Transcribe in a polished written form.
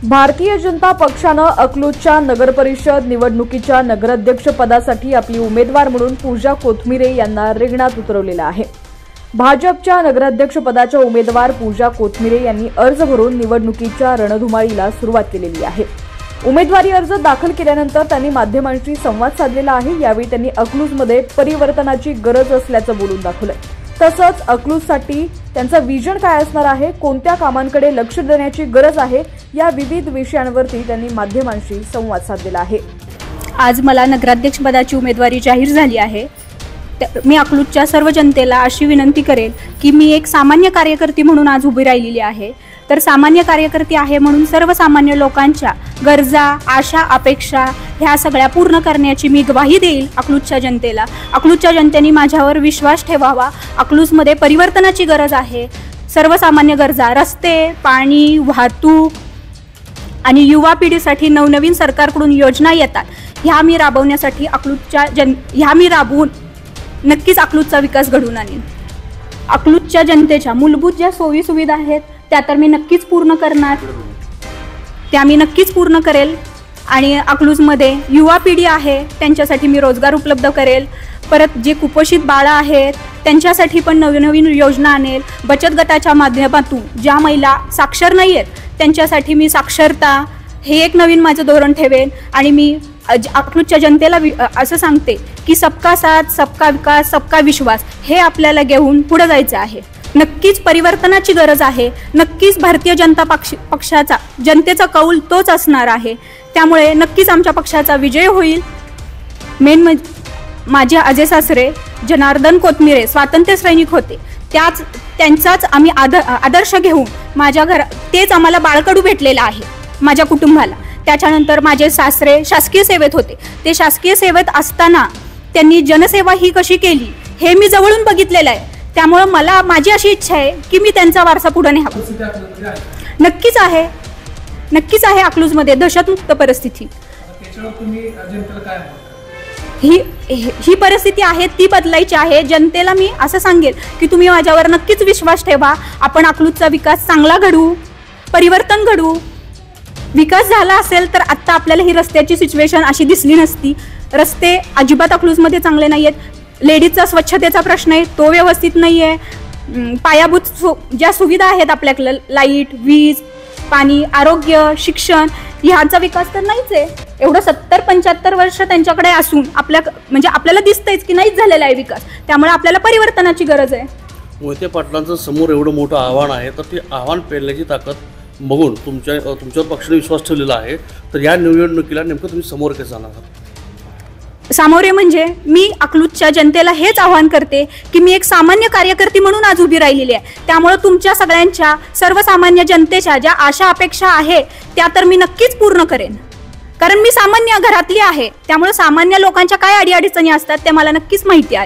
भारतीय जनता पक्षानं अकलूजच्या नगरपरिषद निवडणुकीच्या नगराध्यक्ष पदासाठी आपली उमेदवार म्हणून पूजा कोथमिरे यांना रिंगणात उतरवलेलं आहे। भाजपच्या नगराध्यक्ष पदाच्या उमेदवार पूजा कोथमिरे यांनी अर्ज भरून निवडणुकीच्या रणधुमाळीला सुरुवात केलेली आहे। उमेदवारी अर्ज दाखल केल्यानंतर त्यांनी माध्यमांशी संवाद साधलेला आहे। यावेळी त्यांनी अकलूजमध्ये परिवर्तनाची गरज असल्याचं बोलून दाखवलंय। तसंच अकलूजसाठी त्यांचा विजन काय असणार आहे, कोणत्या कामांकडे लक्ष देण्याची गरज आहे, या विविध विषयांवरती त्यांनी माध्यमांशी संवाद साधलेला आहे। आज मला नगराध्यक्ष पदाची उमेदवारी जाहीर झाली आहे। मी अकलूजच्या सर्व जनतेला अशी विनंती करेल की मी एक सामान्य कार्यकर्ती म्हणून आज उभी राहिलेली आहे। तर सामान्य कार्यकर्ती आहे म्हणून सर्वसामान्य लोकांच्या गरजा, आशा, अपेक्षा ह्या सगळ्या पूर्ण करण्याची मी ग्वाही देईल अकलूजच्या जनतेला। अकलूजच्या जनतेने माझ्यावर विश्वास ठेवावा। अकलूजमध्ये परिवर्तनाची गरज आहे। सर्वसामान्य गरजा, रस्ते, पाणी, वाहतूक आणि युवा पिढीसाठी नवनवीन सरकारकडून योजना येतात, ह्या मी राबवण्यासाठी ह्या मी राबवून नक्कीच अकलूजचा विकास घडवून आणीन। अकलूजच्या जनतेच्या मूलभूत ज्या सोयी सुविधा आहेत त्या तर मी नक्कीच पूर्ण करणार, त्या मी नक्कीच पूर्ण करेल। आणि अकलूजमध्ये युवा पिढी आहे त्यांच्यासाठी मी रोजगार उपलब्ध करेल। परत जे कुपोषित बाळं आहेत त्यांच्यासाठी पण नवीन योजना आणेल। बचत गटाच्या माध्यमातून ज्या महिला साक्षर नाही आहेत त्यांच्यासाठी मी साक्षरता हे एक नवीन माझं धोरण ठेवेन। आणि मी अकलूजच्या जनतेला असं सांगते की सबका साथ, सबका विकास, सबका विश्वास हे आपल्याला घेऊन पुढे जायचं आहे। नक्कीच परिवर्तनाची गरज आहे। नक्कीच भारतीय जनता पक्षाचा जनतेचा कौल तोच असणार आहे। त्यामुळे नक्कीच आमच्या पक्षाचा विजय होईल। माझे आजे सासरे जनार्दन कोथमिरे स्वातंत्र्य सैनिक होते, त्यांचाच आम्ही आदर्श घेऊन माझ्या तेच आम्हाला बाळकडू भेटलेलं आहे माझ्या कुटुंबाला। त्याच्यानंतर माझे सासरे शासकीय सेवेत होते, ते शासकीय सेवेत असताना त्यांनी जनसेवा ही कशी केली हे मी जवळून बघितलेलं आहे। त्यामुळे माझी अशी इच्छा आहे की मी त्यांचा वारसा पुढे न्यावा। नक्कीच आहे अकलूजमध्ये दहशतमुक्त परिस्थिती। ही परिस्थिती आहे ती बदलायची आहे। जनतेला मी असं सांगेल की तुम्ही माझ्यावर नक्कीच विश्वास ठेवा। आपण अकलूजचा विकास चांगला घडवू, परिवर्तन घडवू। विकास झाला असेल तर आत्ता आपल्याला ही रस्त्याची सिच्युएशन अशी दिसली नसती। रस्ते अजिबात अकलूजमध्ये चांगले नाही आहेत। लेडीजचा स्वच्छतेचा प्रश्न आहे तो व्यवस्थित नाही आहे। पायाभूत ज्या सुविधा आहेत आपल्याकडे, लाईट, वीज, पाणी, आरोग्य, शिक्षण ह्यांचा विकास तर नाहीच आहे। एवढं 70-75 वर्ष त्यांच्याकडे असून आपल्याला दिसतंयच की नाहीच झालेला आहे विकास। त्यामुळे आपल्याला परिवर्तनाची गरज आहे। मोहिते पाटलांचं समोर एवढं मोठं आव्हान आहे, तर ते आव्हान पेलण्याची ताकद बघून तुमच्यावर पक्षाने विश्वास ठेवलेला आहे। तर या निवडणुकीला नेमकं तुम्ही समोर कसं जाणार आहात? सामोरे म्हणजे मी अकलूजच्या जनतेला हेच आवाहन करते की मी एक सामान्य कार्यकर्ती म्हणून आज उभी राहिलेली आहे। त्यामुळे तुमच्या सगळ्यांच्या सर्वसामान्य जनतेच्या ज्या आशा अपेक्षा आहे त्या तर मी नक्कीच पूर्ण करेन, कारण मी सामान्य घरातली आहे। त्यामुळे सामान्य लोकांच्या काय अडीअडचणी असतात ते मला नक्कीच माहिती आहे।